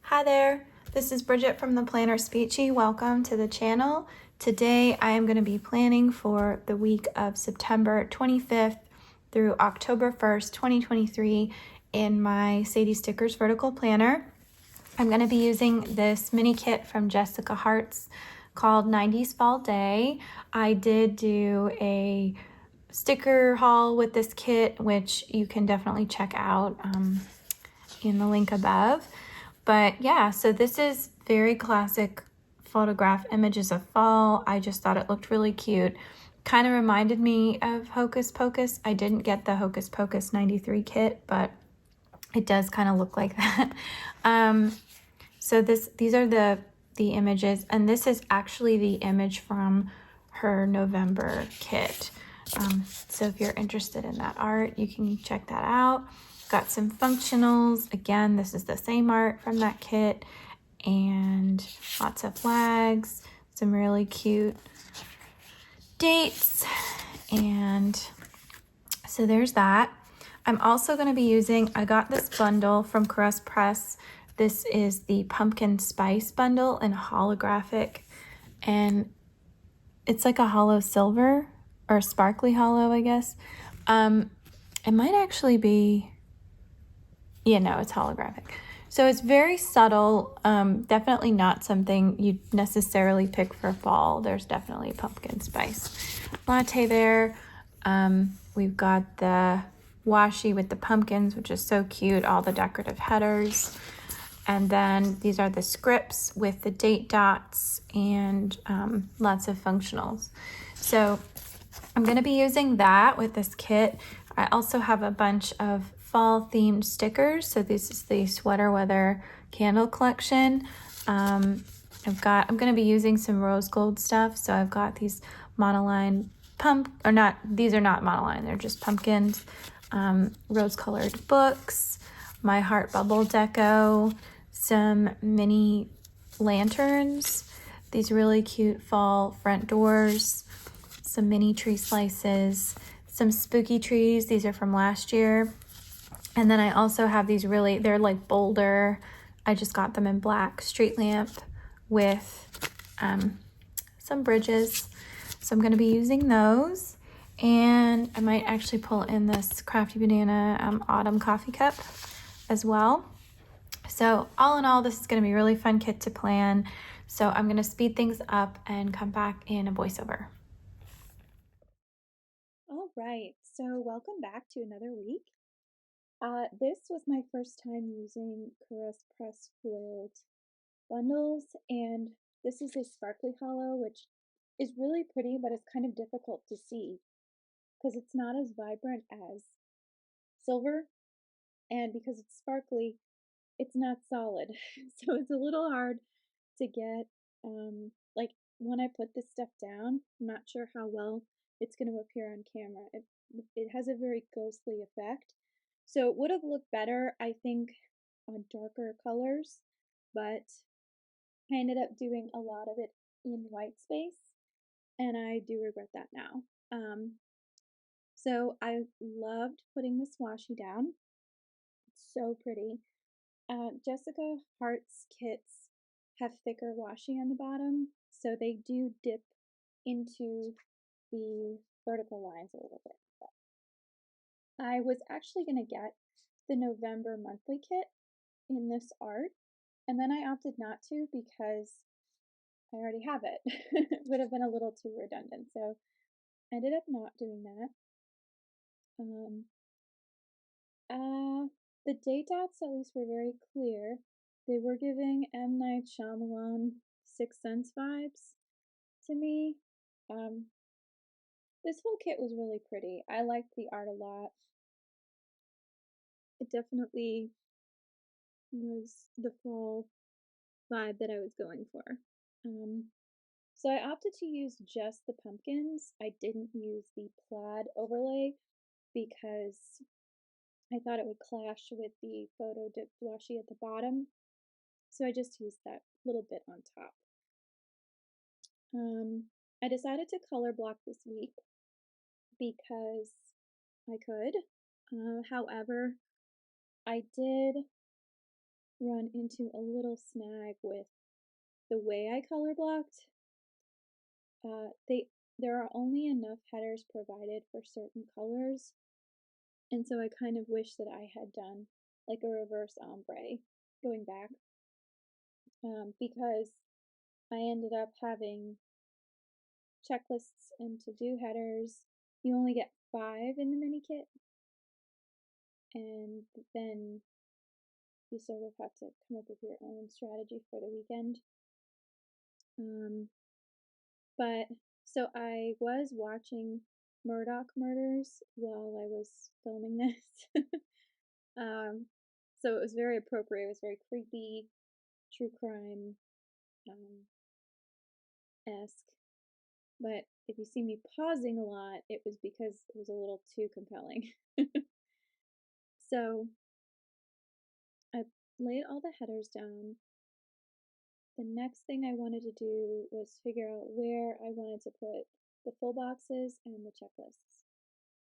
Hi there, this is Bridget from the PlannerSpeechie. Welcome to the channel. Today I am going to be planning for the week of September 25th through October 1st, 2023 in my Sadie Stickers vertical planner. I'm going to be using this mini kit from Jessica Hart's called 90's Fall Day. I did do a sticker haul with this kit, which you can definitely check out in the link above. But yeah, so this is very classic photograph images of fall. I just thought it looked really cute. Kind of reminded me of Hocus Pocus. I didn't get the Hocus Pocus 93 kit, but it does kind of look like that. So these are the images, and this is actually the image from her November kit. So if you're interested in that art, you can check that out. Got some functionals. Again, this is the same art from that kit, and lots of flags, some really cute dates, and so there's that. I'm also going to be using, I got this bundle from Caress Press. This is the pumpkin spice bundle in holographic, and it's like a hollow silver or sparkly hollow, I guess. It might actually be, yeah, no, it's holographic. So it's very subtle, definitely not something you'd necessarily pick for fall. There's definitely pumpkin spice latte there. We've got the washi with the pumpkins, which is so cute, all the decorative headers. And then these are the scripts with the date dots and lots of functionals. So I'm going to be using that with this kit. I also have a bunch of fall themed stickers. So this is the sweater weather candle collection. I'm going to be using some rose gold stuff. So I've got these monoline these are not monoline, they're just pumpkins, rose colored books, my heart bubble deco, some mini lanterns, these really cute fall front doors, some mini tree slices, some spooky trees. These are from last year. And then I also have these they're like bolder. I just got them in black street lamp with some bridges. So I'm going to be using those. And I might actually pull in this Crafty Banana Autumn coffee cup as well. So all in all, this is going to be a really fun kit to plan. So I'm going to speed things up and come back in a voiceover. All right, so welcome back to another week. This was my first time using Caress Press foiled bundles, and this is a sparkly hollow, which is really pretty, but it's kind of difficult to see because it's not as vibrant as silver, and because it's sparkly, it's not solid. So it's a little hard to get, like when I put this stuff down, I'm not sure how well it's going to appear on camera. It has a very ghostly effect. So it would have looked better, I think, on darker colors, but I ended up doing a lot of it in white space, and I do regret that now. So I loved putting this washi down. It's so pretty. Jessica Hart's kits have thicker washi on the bottom, so they do dip into the vertical lines a little bit. But I was actually going to get the November monthly kit in this art, and then I opted not to because I already have it. It would have been a little too redundant, so I ended up not doing that. Um, the date dots at least were very clear. They were giving M. Night Shyamalan Sixth Sense vibes to me. This whole kit was really pretty. I liked the art a lot. It definitely was the fall vibe that I was going for. So I opted to use just the pumpkins. I didn't use the plaid overlay because I thought it would clash with the photo dip washi at the bottom. So I just used that little bit on top. I decided to color block this week because I could. However, I did run into a little snag with the way I color blocked. There are only enough headers provided for certain colors, and so I kind of wish that I had done like a reverse ombre going back, because I ended up having checklists and to-do headers. You only get 5 in the mini kit, and then you sort of have to come up with your own strategy for the weekend. Um, but so I was watching Murdoch Murders while I was filming this. um, so it was very appropriate. It was very creepy, true crime esque. But if you see me pausing a lot, it was because it was a little too compelling. So I laid all the headers down. The next thing I wanted to do was figure out where I wanted to put the full boxes and the checklists.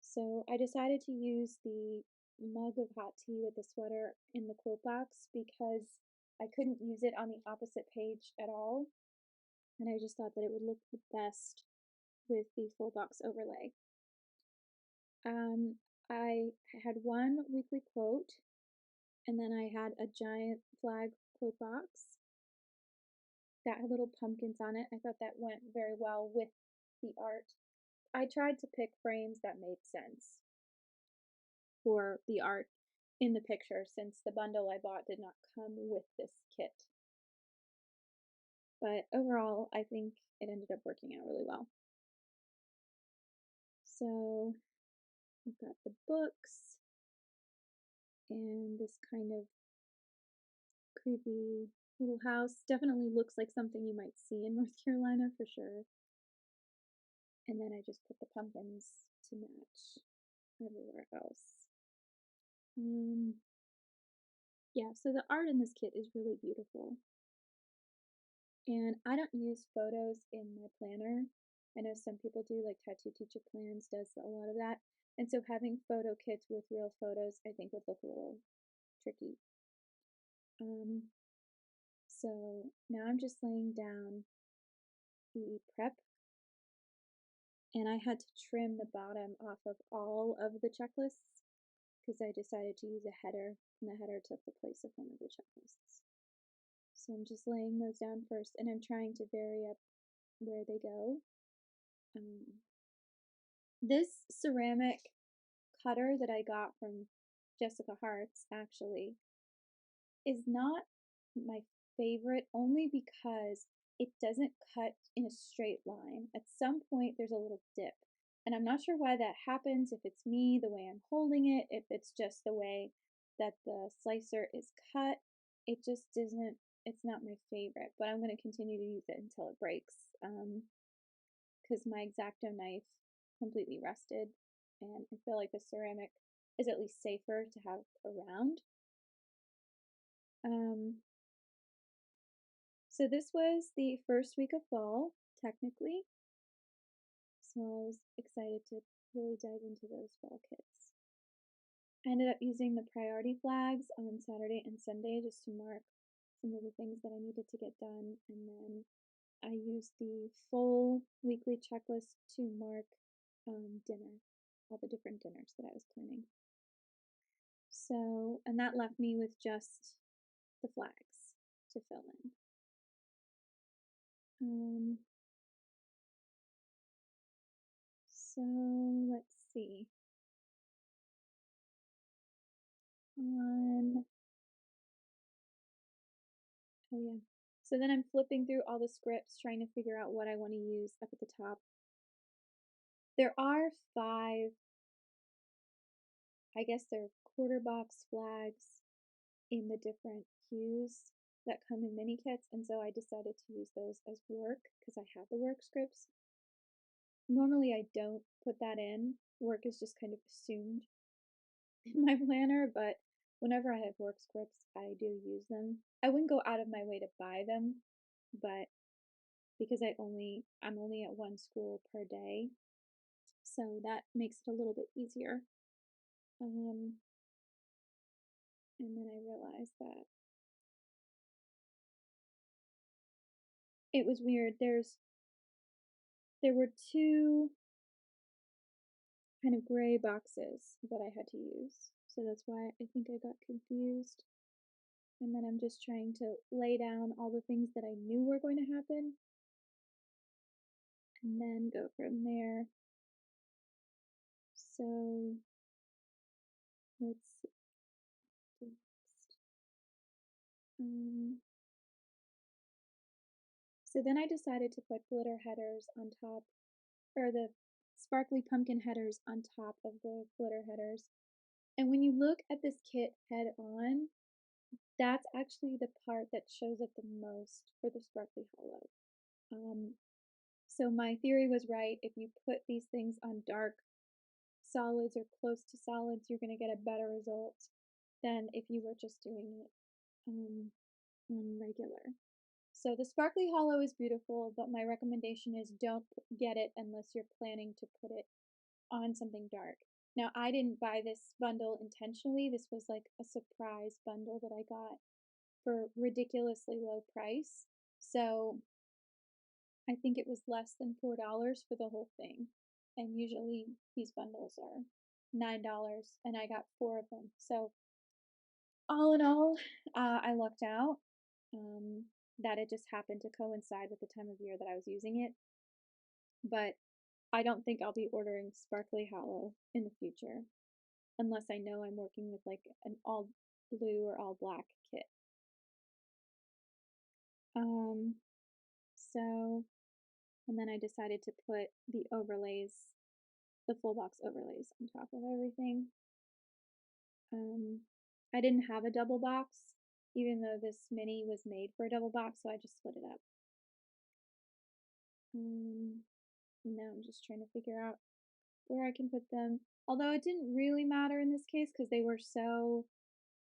So I decided to use the mug of hot tea with the sweater in the quote box because I couldn't use it on the opposite page at all. And I just thought that it would look the best with the full box overlay. I had one weekly quote, and then I had a giant flag quote box that had little pumpkins on it. I thought that went very well with the art. I tried to pick frames that made sense for the art in the picture since the bundle I bought did not come with this kit. But overall, I think it ended up working out really well. So we've got the books and this kind of creepy little house. Definitely looks like something you might see in North Carolina for sure. And then I just put the pumpkins to match everywhere else. Yeah, so the art in this kit is really beautiful. And I don't use photos in my planner. I know some people do, like Tattoo Teacher Plans does a lot of that. And so having photo kits with real photos, I think would look a little tricky. So now I'm just laying down the prep, and I had to trim the bottom off of all of the checklists because I decided to use a header, and the header took the place of one of the checklists. So I'm just laying those down first, and I'm trying to vary up where they go. This ceramic cutter that I got from Jessica Hart's actually is not my favorite, only because it doesn't cut in a straight line. At some point there's a little dip, and I'm not sure why that happens, if it's me, the way I'm holding it, if it's just the way that the slicer is cut. It just isn't, it's not my favorite, but I'm going to continue to use it until it breaks, because my X-Acto knife completely rusted, and I feel like the ceramic is at least safer to have around. So this was the first week of fall, technically, so I was excited to really dive into those fall kits. I ended up using the priority flags on Saturday and Sunday just to mark some of the things that I needed to get done, and then I used the full weekly checklist to mark dinner, all the different dinners that I was planning. So, and that left me with just the flags to fill in. So let's see. Oh yeah. So then I'm flipping through all the scripts, trying to figure out what I want to use up at the top. There are 5, I guess they're quarter box flags in the different hues that come in mini kits, and so I decided to use those as work because I had the work scripts. Normally I don't put that in. Work is just kind of assumed in my planner, but whenever I have work scripts, I do use them. I wouldn't go out of my way to buy them, but because I'm only at one school per day, so that makes it a little bit easier. And then I realized that it was weird. There were two kind of gray boxes that I had to use. So that's why I think I got confused. And then I'm just trying to lay down all the things that I knew were going to happen and then go from there. So let's see. Next. So then I decided to put glitter headers on top, or the sparkly pumpkin headers on top of the glitter headers. And when you look at this kit head on, that's actually the part that shows up the most for the sparkly hollow. So my theory was right. If you put these things on dark solids or close to solids, you're going to get a better result than if you were just doing it on regular. So the sparkly hollow is beautiful, but my recommendation is don't get it unless you're planning to put it on something dark. Now, I didn't buy this bundle intentionally. This was like a surprise bundle that I got for ridiculously low price. So I think it was less than $4 for the whole thing. And usually these bundles are $9, and I got 4 of them. So all in all, I lucked out. That it just happened to coincide with the time of year that I was using it. But I don't think I'll be ordering Sparkly Hollow in the future unless I know I'm working with like an all blue or all black kit. So, and then I decided to put the overlays, the full box overlays on top of everything. I didn't have a double box, even though this mini was made for a double box, so I just split it up. Now I'm just trying to figure out where I can put them. Although it didn't really matter in this case because they were so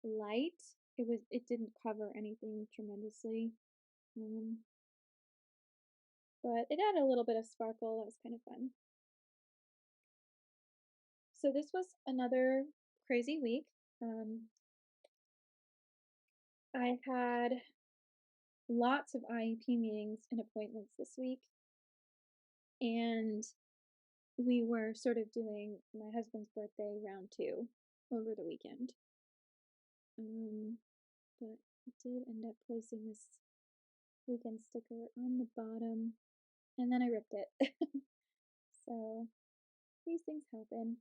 light, it didn't cover anything tremendously. But it had a little bit of sparkle. That was kind of fun. So this was another crazy week. I had lots of IEP meetings and appointments this week, and we were sort of doing my husband's birthday round 2 over the weekend. But I did end up placing this weekend sticker on the bottom, and then I ripped it. So these things happen.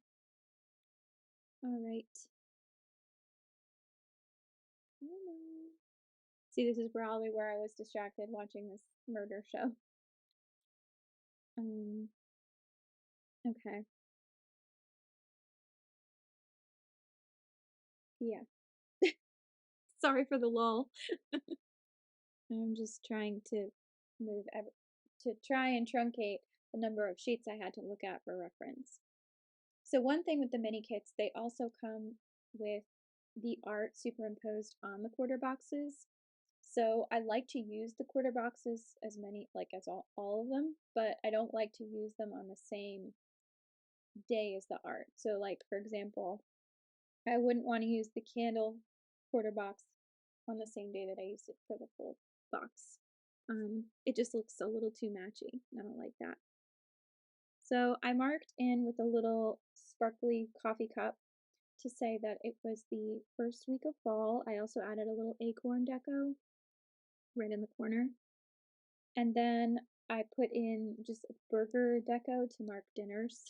All right. See, this is probably where I was distracted watching this murder show. Okay. Yeah. Sorry for the lull. I'm just trying to to try and truncate the number of sheets I had to look at for reference. So one thing with the mini kits, they also come with the art superimposed on the quarter boxes. So I like to use the quarter boxes as many, like as all of them, but I don't like to use them on the same day as the art. So like, for example, I wouldn't want to use the candle quarter box on the same day that I used it for the full box. It just looks a little too matchy. I don't like that. So I marked in with a little sparkly coffee cup to say that it was the first week of fall. I also added a little acorn deco right in the corner. And then I put in just a burger deco to mark dinners.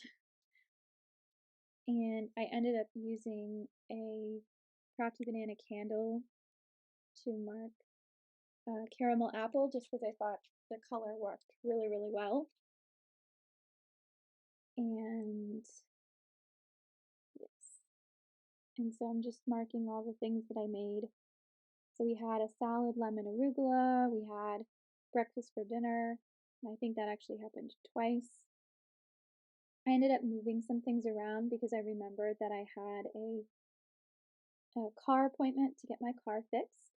And I ended up using a crafty banana candle to mark caramel apple just because I thought the color worked really, really well. And yes, and so I'm just marking all the things that I made. So we had a salad, lemon arugula, we had breakfast for dinner, and I think that actually happened twice. I ended up moving some things around because I remembered that I had a car appointment to get my car fixed.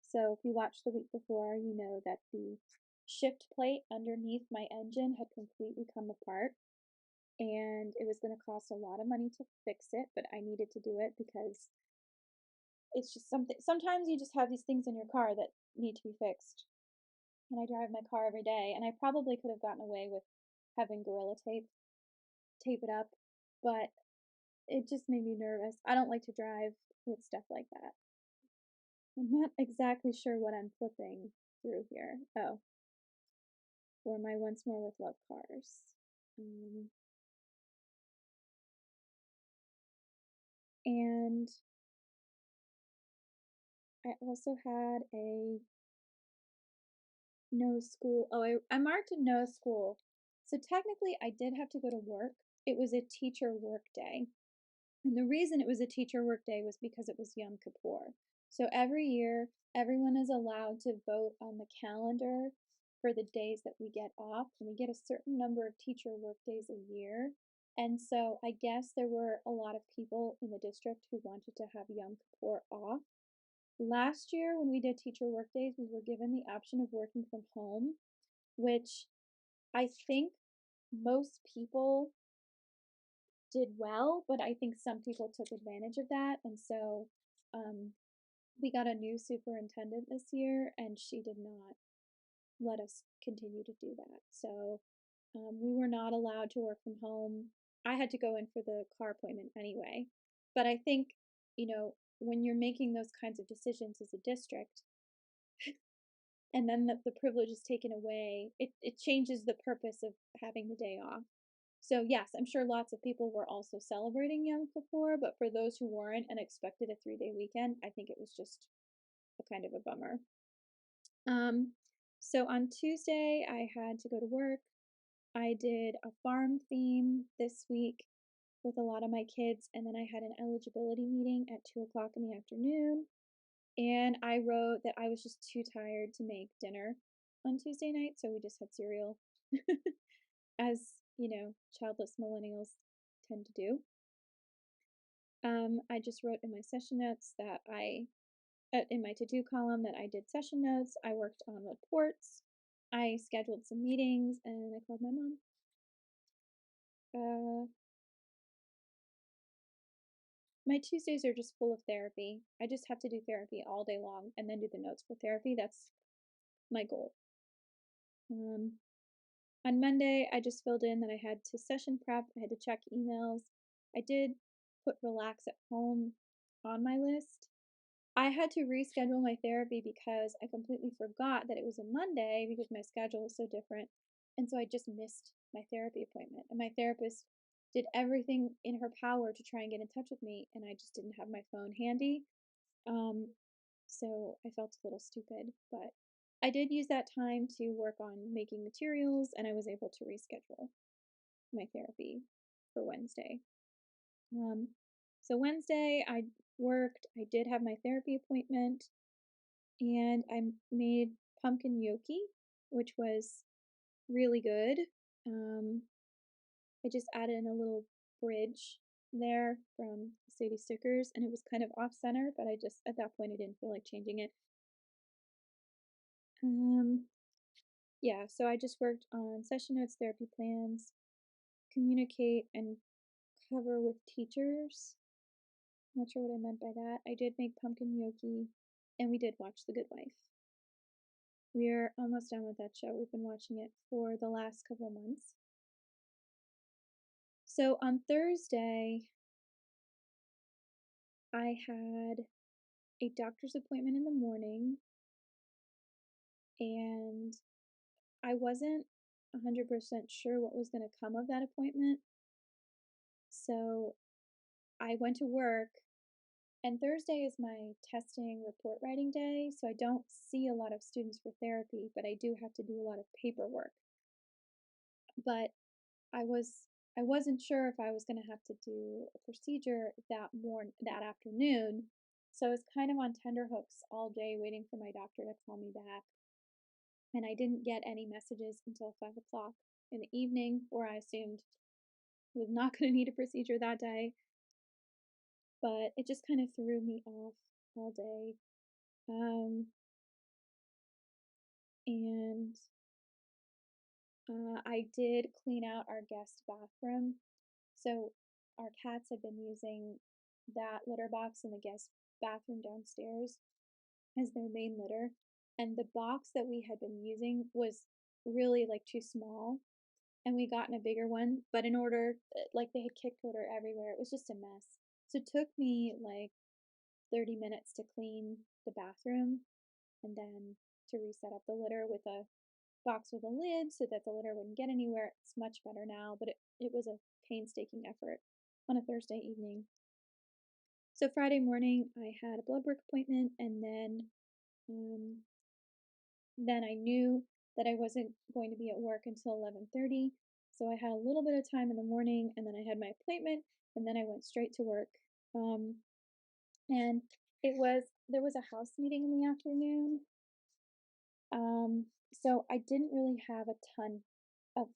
So if you watched the week before, you know that the shift plate underneath my engine had completely come apart, and it was going to cost a lot of money to fix it, but I needed to do it because it's just something. Sometimes you just have these things in your car that need to be fixed. and I drive my car every day, and I probably could have gotten away with having Gorilla tape it up, but it just made me nervous. I don't like to drive with stuff like that. I'm not exactly sure what I'm flipping through here. Oh, for my Once More with Love cars. Um, and I also had a no school. Oh, I marked a no school. So technically, I did have to go to work. It was a teacher work day. And the reason it was a teacher work day was because it was Yom Kippur. So every year, everyone is allowed to vote on the calendar for the days that we get off, and we get a certain number of teacher work days a year. And so I guess there were a lot of people in the district who wanted to have Yom Kippur off. Last year, when we did teacher work days, we were given the option of working from home, which I think most people did well, but I think some people took advantage of that. And so um, we got a new superintendent this year, and she did not let us continue to do that. So we were not allowed to work from home. I had to go in for the car appointment anyway. But I think, when you're making those kinds of decisions as a district, and then the privilege is taken away, it changes the purpose of having the day off. So, yes, I'm sure lots of people were also celebrating Yom Kippur, but for those who weren't and expected a 3-day weekend, I think it was just a kind of a bummer. Um, so on Tuesday, I had to go to work. I did a farm theme this week with a lot of my kids, and then I had an eligibility meeting at 2 o'clock in the afternoon. And I wrote that I was just too tired to make dinner on Tuesday night, so we just had cereal, as childless millennials tend to do. I just wrote in my session notes that in my to do column, that I did session notes, I worked on reports, I scheduled some meetings, and I called my mom. Uh, my Tuesdays are just full of therapy. I just have to do therapy all day long and then do the notes for therapy. That's my goal. On Monday, I just filled in that I had to session prep, I had to check emails. I did put relax at home on my list. I had to reschedule my therapy because I completely forgot that it was a Monday because my schedule is so different. And so I just missed my therapy appointment. And my therapist did everything in her power to try and get in touch with me, and I just didn't have my phone handy. Um, so I felt a little stupid, but I did use that time to work on making materials, and I was able to reschedule my therapy for Wednesday. So Wednesday I worked, I did have my therapy appointment, and I made pumpkin gnocchi, which was really good. Um, I just added in a little bridge there from Sadie Stickers, and it was kind of off center, but I just, at that point, I didn't feel like changing it. Yeah, so I just worked on session notes, therapy plans, communicate and cover with teachers. I'm not sure what I meant by that. I did make pumpkin gnocchi, and we did watch The Good Wife. We're almost done with that show. We've been watching it for the last couple of months. So on Thursday, I had a doctor's appointment in the morning, and I wasn't 100% sure what was going to come of that appointment. So I went to work, and Thursday is my testing report writing day, so I don't see a lot of students for therapy, but I do have to do a lot of paperwork. But I wasn't sure if I was going to have to do a procedure that afternoon. So I was kind of on tenterhooks all day waiting for my doctor to call me back. And I didn't get any messages until 5 o'clock in the evening, where I assumed I was not going to need a procedure that day. But it just kind of threw me off all day. And I did clean out our guest bathroom. So our cats had been using that litter box in the guest bathroom downstairs as their main litter. and the box that we had been using was really like too small, and we gotten a bigger one, but in order like they had kicked litter everywhere. It was just a mess. So it took me like 30 minutes to clean the bathroom and then to reset up the litter with a box with a lid so that the litter wouldn't get anywhere. It's much better now, but it was a painstaking effort on a Thursday evening. So Friday morning, I had a blood work appointment, and um, then I knew that I wasn't going to be at work until 11:30. So I had a little bit of time in the morning, and then I had my appointment, and then I went straight to work. Um, and there was a house meeting in the afternoon. So I didn't really have a ton of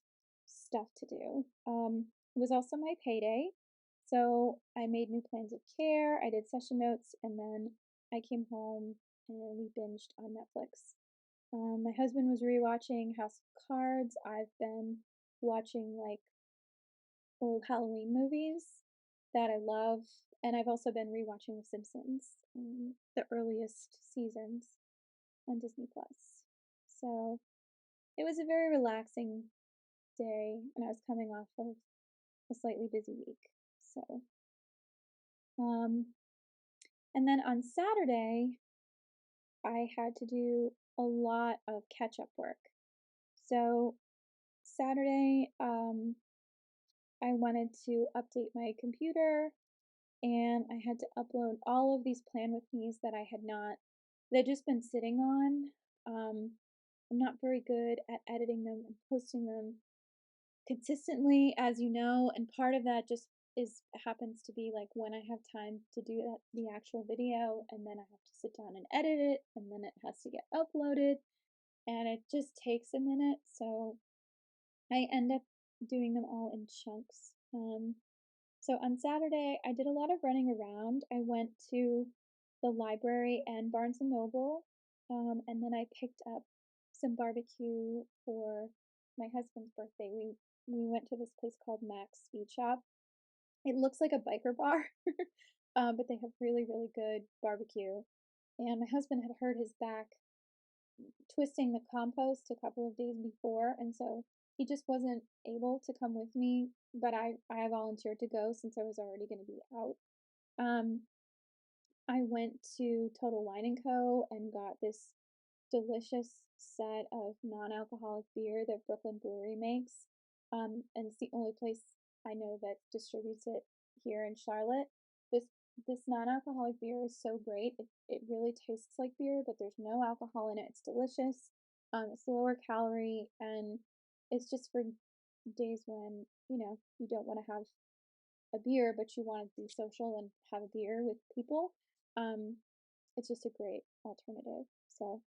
stuff to do. It was also my payday, so I made new plans of care. I did session notes, and then I came home and we binged on Netflix. My husband was rewatching House of Cards. I've been watching like old Halloween movies that I love, and I've also been rewatching The Simpsons, the earliest seasons on Disney Plus. So it was a very relaxing day, and I was coming off of a slightly busy week. So, um, and then on Saturday, I had to do a lot of catch up work. So, Saturday, I wanted to update my computer and I had to upload all of these Plan With Me's that I had not, that had just been sitting on. I'm not very good at editing them and posting them consistently, as you know, and part of that just is happens to be like when I have time to do that, the actual video, and then I have to sit down and edit it, and then it has to get uploaded, and it just takes a minute. So I end up doing them all in chunks. So on Saturday, I did a lot of running around. I went to the library and Barnes and Noble, and then I picked up some barbecue for my husband's birthday. We went to this place called Mac's Speed Shop. It looks like a biker bar, but they have really, really good barbecue. And my husband had hurt his back twisting the compost a couple of days before, and so he just wasn't able to come with me. But I volunteered to go since I was already going to be out. Um, I went to Total Wine and Co. and got this delicious set of non-alcoholic beer that Brooklyn Brewery makes. And it's the only place I know that distributes it here in Charlotte. This this non-alcoholic beer is so great. It really tastes like beer, but there's no alcohol in it. It's delicious. It's lower calorie, and it's just for days when you don't want to have a beer, but you want to be social and have a beer with people. Um, it's just a great alternative. So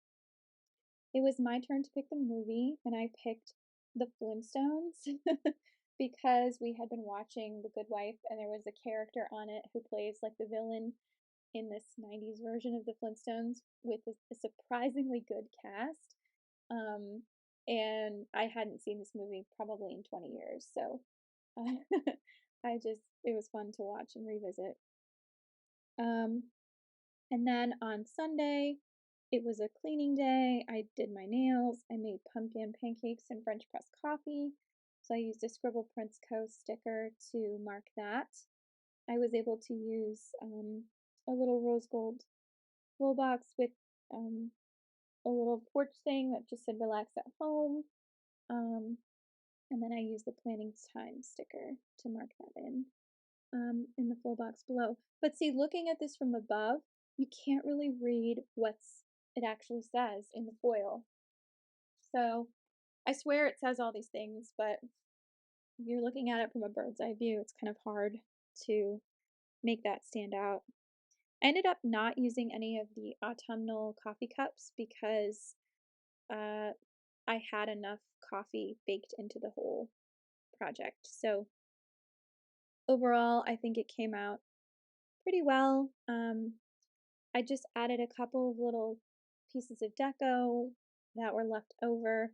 it was my turn to pick the movie, and I picked The Flintstones because we had been watching The Good Wife, and there was a character on it who plays like the villain in this 90's version of The Flintstones with a surprisingly good cast. Um, and I hadn't seen this movie probably in 20 years, so it was fun to watch and revisit. Um, and then on Sunday, it was a cleaning day. I did my nails. I made pumpkin pancakes and French press coffee. So I used a Scribble Prints Co. sticker to mark that. I was able to use a little rose gold wool box with a little porch thing that just said relax at home. Um, and then I used the planning time sticker to mark that in the full box below. But see, looking at this from above, you can't really read what's it actually says in the foil. So I swear it says all these things, but if you're looking at it from a bird's eye view, it's kind of hard to make that stand out. I ended up not using any of the autumnal coffee cups because I had enough coffee baked into the whole project. So overall, I think it came out pretty well. I just added a couple of little pieces of deco that were left over.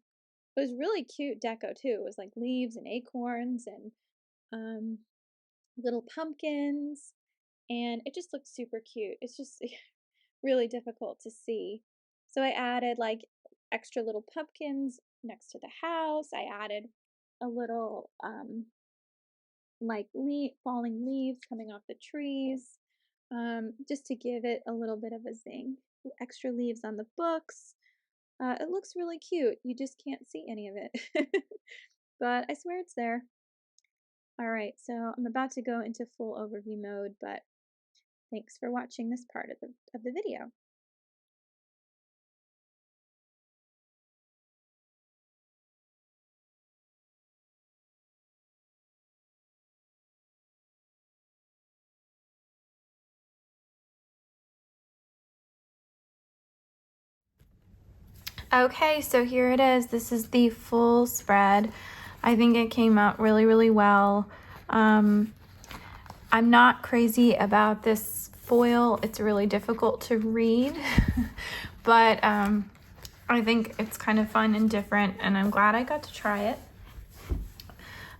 It was really cute deco too. It was like leaves and acorns and um, little pumpkins, and it just looked super cute. It's just really difficult to see. So I added like extra little pumpkins next to the house. I added a little like falling leaves coming off the trees, just to give it a little bit of a zing. Extra leaves on the books. It looks really cute. You just can't see any of it, but I swear it's there. All right, so I'm about to go into full overview mode, but thanks for watching this part of the video. Okay, so here it is. This is the full spread. I think it came out really, really well. I'm not crazy about this foil. It's really difficult to read, but I think it's kind of fun and different, and I'm glad I got to try it.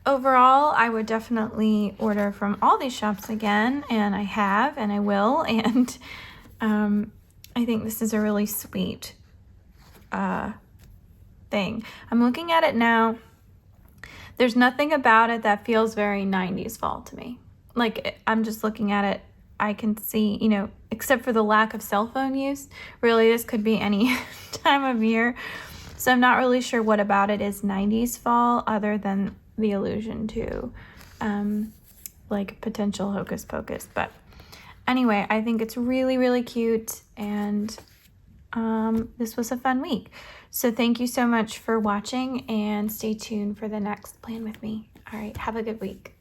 Overall, I would definitely order from all these shops again, and I have, and I will, and I think this is a really sweet thing. I'm looking at it now. There's nothing about it that feels very 90s fall to me. Like, I'm just looking at it, I can see, you know, except for the lack of cell phone use, really this could be any time of year. So I'm not really sure what about it is 90s fall other than the allusion to like potential hocus pocus. But anyway, I think it's really, really cute, and this was a fun week. So thank you so much for watching, and stay tuned for the next plan with me. All right, have a good week.